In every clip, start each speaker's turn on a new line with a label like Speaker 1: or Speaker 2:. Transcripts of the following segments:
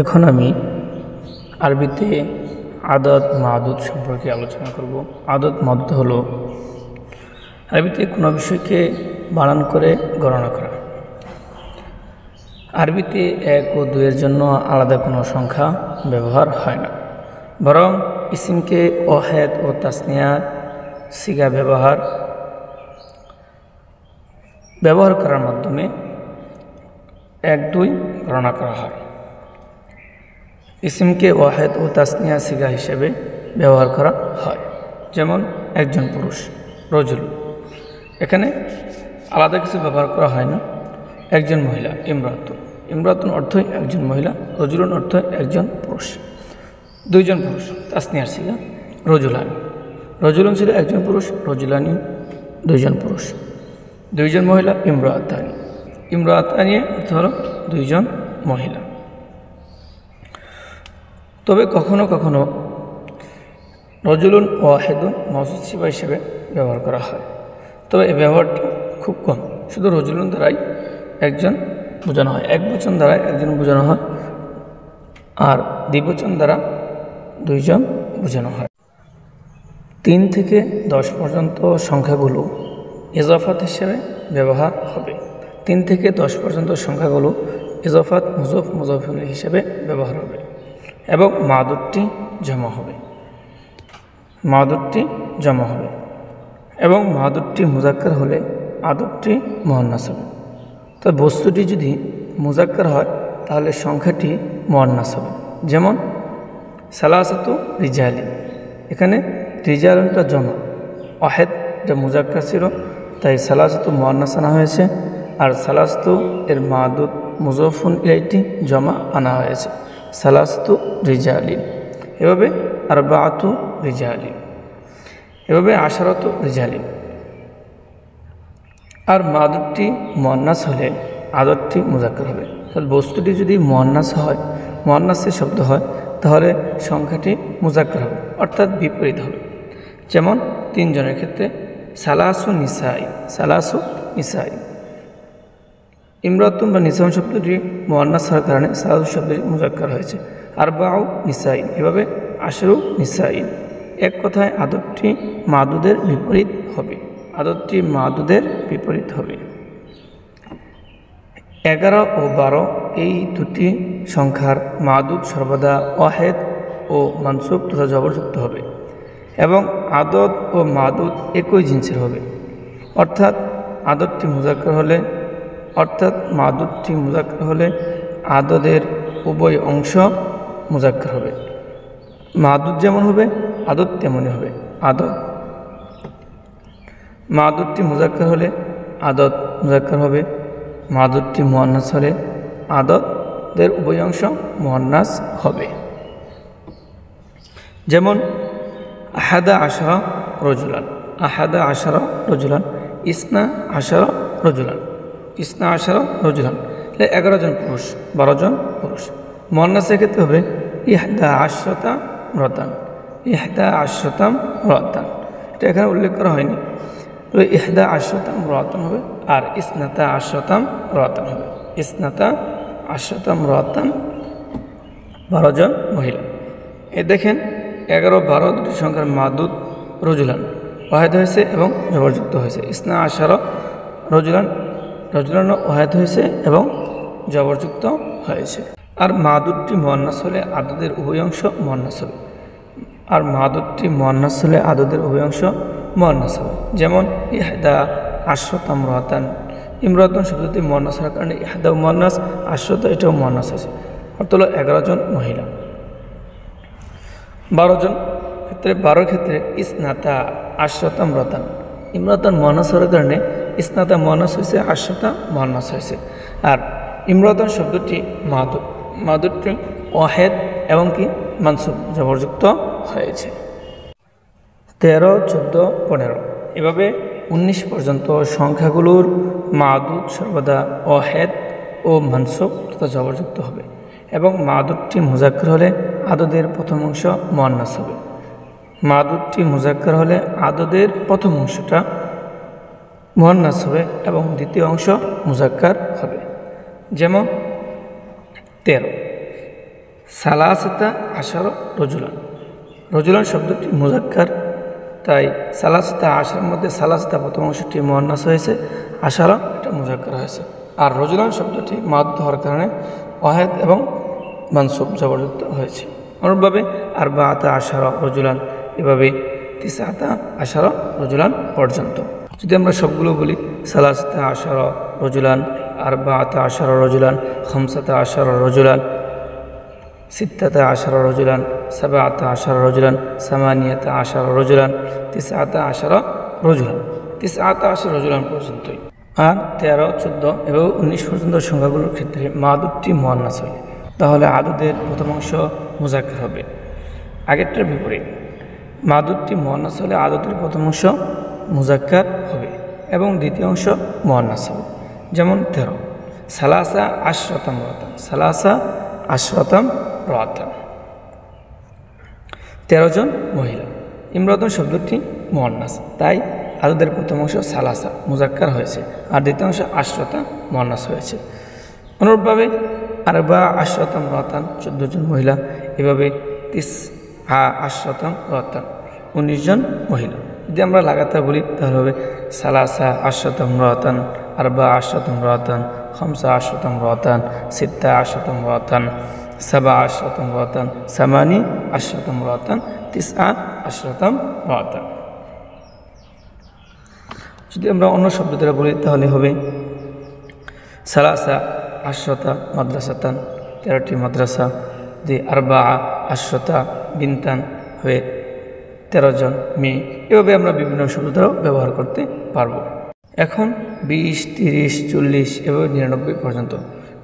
Speaker 1: এখন আমি আরবিতে আদদ মাদুদ সম্পর্কে আলোচনা করব। আদদ মাদুদ হলো আরবিতে কোনো বিষয়কে বানান করে গণনা করা। আরবিতে 1 ও 2 এর জন্য আলাদা কোনো সংখ্যা ব্যবহার হয় না, বরং ইসিমকে ওয়াহেদ ও তাসনিয়া সিগা ব্যবহার করার মাধ্যমে 1, 2 গণনা করা হয়। ইসিমকে ওয়াহেদ ও তাসনিয়া সিগা হিসেবে ব্যবহার করা হয়, যেমন একজন পুরুষ, রজুল। এখানে আলাদা কিছু ব্যবহার করা হয় না। একজন মহিলা, ইমরাতুন। ইমরাতুন অর্থই একজন মহিলা, রজুলুন অর্থ একজন পুরুষ। 2 জন পুরুষ, তাসনিয়ার সিগা রজুলানি। রজুলুন ছিল একজন পুরুষ, রজুলানি 2 জন পুরুষ। 2 জন মহিলা, ইমরাতানি। ইমরাতানি অর্থ হলো 2 জন মহিলা। তবে কখনো কখনো রজুলুন ওয়াহেদুন মওসুফ সিফা হিসেবে ব্যবহার করা হয়, তবে এই ব্যবহারটা খুব কম। শুধু রজুলুন দ্বারাই একজন বোঝানো হয়, একবচন দ্বারা একজন বোঝানো হয়, আর দ্বিবচন দ্বারা 2 জন বোঝানো হয়। 3 থেকে 10 পর্যন্ত সংখ্যাগুলো ইজাফাত হিসেবে ব্যবহার হবে। 3 থেকে 10 পর্যন্ত সংখ্যাগুলো ইজাফাত মুজফ মুজফিল হিসেবে ব্যবহার হবে এবং মাদুদটি জমা হবে। এবং মাদুদটি মুজাক্কার হলে আদদটি মুয়ান্নাস হবে। তো বস্তুটি যদি মুজাক্কার হয় তাহলে সংখ্যাটি মুয়ান্নাস হবে। যেমন সালাসাতু রিজালিন, এখানে রিজালুনটা জমা, ওয়াহেদ এটা মুজাক্কার ছিল, তাই সালাসাতু মুয়ান্নাস আনা হয়েছে, আর সালাসাতু এর মাদুদ মুজফুন ইলাইহি জমা আনা হয়েছে, সালাসাতু রিজালিন। এভাবে আরবাআতু রিজালিন, এভাবে আশারাতু রিজালিন। আর মাদুদটি মুয়ান্নাস হলে আদদটি মুজাক্কার হবে। তাহলে বস্তুটি যদি মুয়ান্নাসের শব্দ হয় তাহলে সংখ্যাটি মুজাক্কার হবে, অর্থাৎ বিপরীত হবে। যেমন 3 জনের ক্ষেত্রে সালাসু নিসাই। ইমরাতুন বা নিসাউন শব্দটি মুয়ান্নাস হওয়ার কারণে সালাসু শব্দটি মুজাক্কার হয়েছে। আরবাউ নিসাই, এভাবে আশরু নিসাই। এক কথায় আদদটি মাদুদের বিপরীত হবে। 11 ও 12 এই দুটি সংখ্যার মাদুদ সর্বদা ওয়াহেদ ও মানসুব তথা জবরযুক্ত হবে এবং আদদ ও মাদুদ একই জিনসের হবে। অর্থাৎ মাদুদটি মুজাক্কার হলে আদদের উভয় অংশ মুজাক্কার হবে। মাদুদ যেমন হবে আদদ তেমনই হবে। মাদুদটি মুজাক্কার হলে আদদ মুজাক্কার হবে। মাদুদটি মুয়ান্নাস হলে আদদের উভয় অংশ মুয়ান্নাস হবে। যেমন আহাদা আশারা রজুলান, ইসনা আশারা রজুলান। 11 জন পুরুষ, 12 জন পুরুষ। মুয়ান্নাসের ক্ষেত্রে হবে ইহদা আশরাতাম রাতান। এটা এখানে উল্লেখ করা হয়নি, তবে ইহদা আশরাতাম রাতান হবে, আর ইসনাতা আশরাতাম রাতান হবে। 12 জন মহিলা। দেখেন 11, 12 দুটি সংখ্যার মাদুদ রজুলান ওয়াহেদ হয়েছে এবং জবরযুক্ত হয়েছে। ইসনা আশারা রজুলান ওয়াহেদ হয়েছে এবং জবরযুক্ত হয়েছে। আর মাদুদটি মুয়ান্নাস হলে আদদের উভয় অংশ মুয়ান্নাস হবে। যেমন ইহদা আশরাতাম রাতান। ইমরাতুন শব্দটি মুয়ান্নাস হওয়ার কারণে ইহদা মুয়ান্নাস, আশরাতা এটাও মুয়ান্নাস আছে, অর্থ হলো 11 জন মহিলা। 12 ক্ষেত্রে ইসনাতা আশরাতাম রাতান। ইমরাতান মুয়ান্নাস হওয়ার কারণে ইসনাতা মুয়ান্নাস হয়েছে, আশরাতা মুয়ান্নাস হয়েছে। আর ইমরাতান শব্দটি মাদুদটি ওয়াহেদ এবং কি মানসুব জবরযুক্ত হয়েছে। 13, 14, 15 এভাবে 19 পর্যন্ত সংখ্যাগুলোর মাদুদ সর্বদা ওয়াহেদ ও মানসুব তথা জবরযুক্ত হবে এবং মাদুদটি মুজাক্কার হলে আদদের প্রথম অংশ মুয়ান্নাস হবে। মাদুদটি মুজাক্কার হলে আদদের প্রথম অংশটা মুয়ান্নাস হবে এবং দ্বিতীয় অংশ মুজাক্কার হবে। যেমন 13 সালাসাতা আশারা রজুলান। রজুলান শব্দটি মুজাক্কার, তাই সালাসাতা আশারার মধ্যে সালাসাতা প্রথম অংশটি মুয়ান্নাস হয়েছে, আশারা এটা মুজাক্কার হয়েছে। আর রজুলান শব্দটি মাদ হওয়ার কারণে ওয়াহেদ এবং মানসুব জবরযুক্ত হয়েছে। অনুরূপভাবে আরবাআতা আশারা রজুলান, এভাবে তিসআতা আশারা রজুলান পর্যন্ত। যদি আমরা সবগুলো বলি, সালাসাতা আশারা রজুলান, আরবাআতা আশারা রজুলান, খামসাতা আশারা রজুলান, সিত্তাতা আশারা রজুলান, সাবআতা আশারা রজুলান, সামানিয়াতা আশারা রজুলান, তিসআতা আশারা রজুলান, তিসআতা আশারা রজুলান পর্যন্তই। আর 13, 14 এবং 19 পর্যন্ত সংখ্যাগুলোর ক্ষেত্রে মাদুদটি মুয়ান্নাস হলে তাহলে আদদের প্রথম অংশ মুজাক্কার হবে। আগেরটার বিপরীত, মাদুদটি মুয়ান্নাস হলে আদদের প্রথম অংশ মুজাক্কার হবে এবং দ্বিতীয় অংশ মুয়ান্নাস হবে। যেমন 13, সালাসা আশরাতাম রাতান, সালাসা আশরাতাম রাতান, 13 জন মহিলা। ইমরাতুন শব্দটি মুয়ান্নাস, তাই আদদের প্রথম অংশ সালাসা মুজাক্কার হয়েছে আর দ্বিতীয় অংশ আশরাতা মুয়ান্নাস হয়েছে। অনুরূপভাবে আরবা আশরাতাম রাতান, 14 জন মহিলা। এভাবে তিসআ আশরাতাম রাতান, 19 জন মহিলা। যদি আমরা লাগাতার বলি তাহলে হবে সালাসা আশরাতাম রাতান, আরবা আশরাতাম রাতান, খামসা আশরাতাম রাতান, সিত্তা আশরাতাম রাতান, সাবা আশরাতাম রাতান, সামানি আশরাতাম রাতান, তিসআ আশরাতাম রাতান। যদি আমরা অন্য শব্দ দ্বারা বলি তাহলে হবে সালাসা আশরাতা মাদ্রাসাতান, 13টি মাদ্রাসা। যে আরবা আশরাতা বিনতান হয়ে 13 জন মেয়ে। এভাবে আমরা বিভিন্ন শব্দ দ্বারাও ব্যবহার করতে পারবো। এখন 20, 30, 40 এবং 99 পর্যন্ত,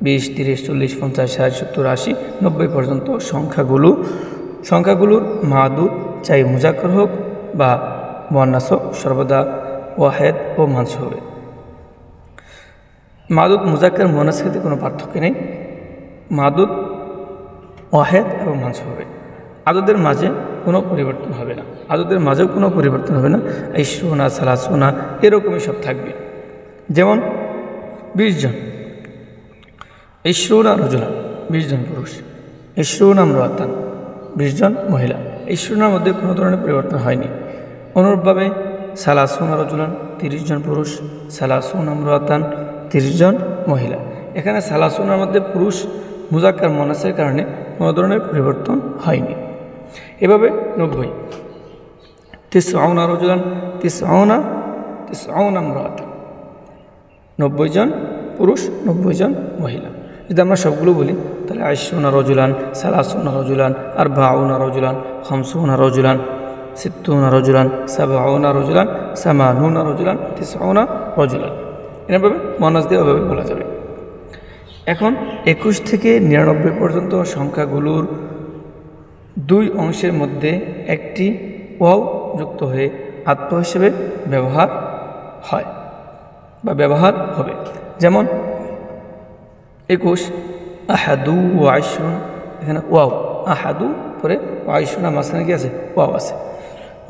Speaker 1: 20, 30, 40, 50, 60, 70, 80, 90 পর্যন্ত সংখ্যাগুলোর মাদুদ চাই মুজাক্কার হোক বা মুয়ান্নাস হোক, সর্বদা ওয়াহেদ ও মানসুব হবে। মাদুদ মুজাক্কার মুয়ান্নাস ক্ষেত্রে কোনো পার্থক্য নেই, মাদুদ ওয়াহেদ এবং মানসুব হবে। আদদের মাঝে কোনো পরিবর্তন হবে না, আদদের মাঝেও কোনো পরিবর্তন হবে না। ইশরুনা, সালাসুনা এরকমই সব থাকবে। যেমন 20 জন, ইশরুনা রজুলান 20 জন পুরুষ, ইশরুনা ইমরাতান 20 জন মহিলা। ইশরুনার মধ্যে কোনো ধরনের পরিবর্তন হয়নি। অনুরূপভাবে সালাসুনা রজুলান 30 জন পুরুষ, সালাসুনা ইমরাতান 30 জন মহিলা। এখানে সালাসুনার মধ্যে পুরুষ মুজাক্কার মুয়ান্নাসের কারণে কোনো ধরনের পরিবর্তন হয়নি। এভাবে 90, তিসআউনা রজুলান, তিসআউনা ইমরাতান, 90 জন পুরুষ, 90 জন মহিলা। যদি আমরা সবগুলো বলি তাহলে আইশুনা রজুলান, সালাসুনা রজুলান, আরবাউনা রজুলান, খামসুনা রজুলান, সিত্তুনা রজুলান, সাবউনা রজুলান, সামানুনা রজুলান, তিসআউনা রজুলান। এভাবে মুয়ান্নাস দিয়ে ওভাবে বলা যাবে। এখন 21 থেকে 99 পর্যন্ত সংখ্যাগুলোর 2 অংশের মধ্যে একটি ওয়াও যুক্ত হয়ে আত্ম হিসেবে ব্যবহার হয় বা ব্যবহার হবে। যেমন 21 আহাদু ওয়া আইশুন, এখানে ওয়াও আহাদু পরে আইশুনা মাঝখানে কি আছে? ওয়াও আছে।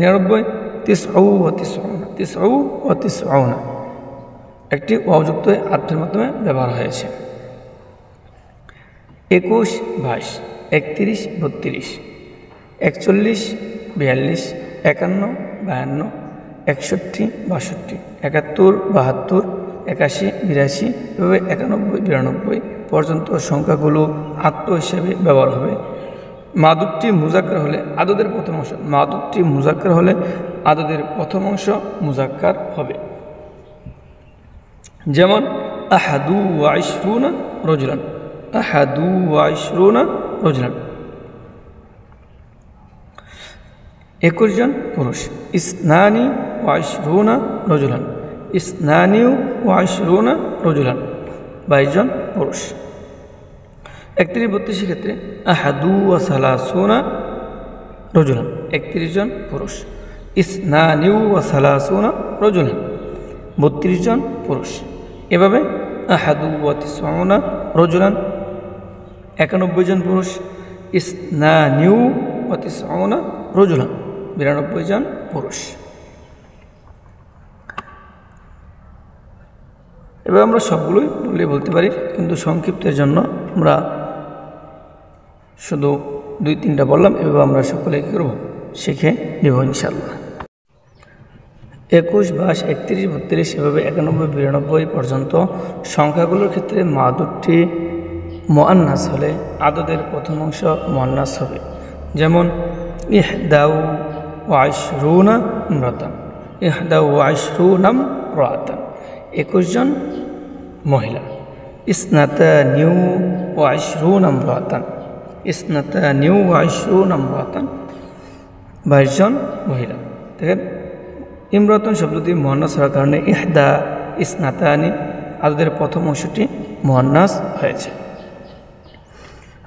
Speaker 1: 99 তিসউ ওয়া তিসউনা, তিসউ ওয়া তিসউনা একটি ওয়াও যুক্ত হয়ে আত্মের মাধ্যমে ব্যবহার হয়েছে। 21, 22, 31, 32, 41, 42, 51, 52, 61, 62, 71, 72, 81, 82 এভাবে 91, 92 পর্যন্ত সংখ্যাগুলো আত্ম হিসেবে ব্যবহার হবে। মাদুদটি মুজাক্কার হলে আদদের প্রথম অংশ, মাদুদটি মুজাক্কার হলে আদদের প্রথম অংশ মুজাক্কার হবে। যেমন আহাদু ওয়া ইশরুনা রজুলান, আহাদু ওয়া ইশরুনা রজুলান 21 জন পুরুষ। ইসনানি ওয়া ইশরুনা রজুলান, ইসনানি ওয়া ইশরুনা রজুলান 22 জন পুরুষ। 31, 32 ক্ষেত্রে আহাদু ওয়া সালাসুনা রজুলান 31 জন পুরুষ। ইসনানি ওয়া সালাসুনা রজুলান 32 জন পুরুষ। এভাবে আহাদু ওয়া তিসউনা রজুলান 91 জন পুরুষ। ইসনানি ওয়া তিসউনা রজুলান 92 জন পুরুষ। এবার আমরা সবগুলোই বলতে পারি, কিন্তু সংক্ষিপ্তের জন্য আমরা শুধু 2-3টা বললাম, এভাবে আমরা সকলে কী করব, শিখে নেব ইনশাল্লাহ। 21, 22, 31, 32 এভাবে 91, 92 পর্যন্ত সংখ্যাগুলোর ক্ষেত্রে মাদুরটি মুআন্নাস হলে আদদের প্রথম অংশ মুআন্নাস হবে। যেমন ইহদাউ ওয়া আশরুনা ইমরাতান, ইহদাউ ওয়া আশরুনা ইমরাতান, 21 জন মহিলা। ইসনাতানিউ ওয়া আশরুনা ইমরাতান, ইসনাতানিউ ওয়া আশরুনা ইমরাতান, 22 জন মহিলা। দেখেন ইমরাতান শব্দটি মুআন্নাস হওয়ার কারণে ইহদা, ইসনাতানি আদদের প্রথম অংশটি মুআন্নাস হয়েছে।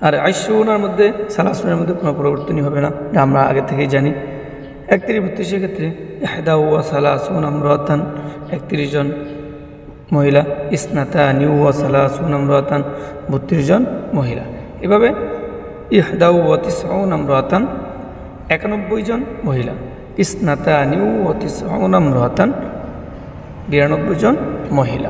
Speaker 1: আর আশরুনার মধ্যে, সালাসুনের মধ্যে কোনো পরিবর্তনই হবে না, এটা আমরা আগে থেকেই জানি। 31, 32 ক্ষেত্রে ইহদা ওয়া সালাসুনা ইমরাতান, 31 জন মহিলা। ইসনাতানি ওয়া সালাসুনা ইমরাতান, 32 জন মহিলা। এভাবে ইহদা ওয়া তিসউনা ইমরাতান, 91 জন মহিলা। ইসনাতানি ওয়া তিসউনা ইমরাতান, 92 জন মহিলা।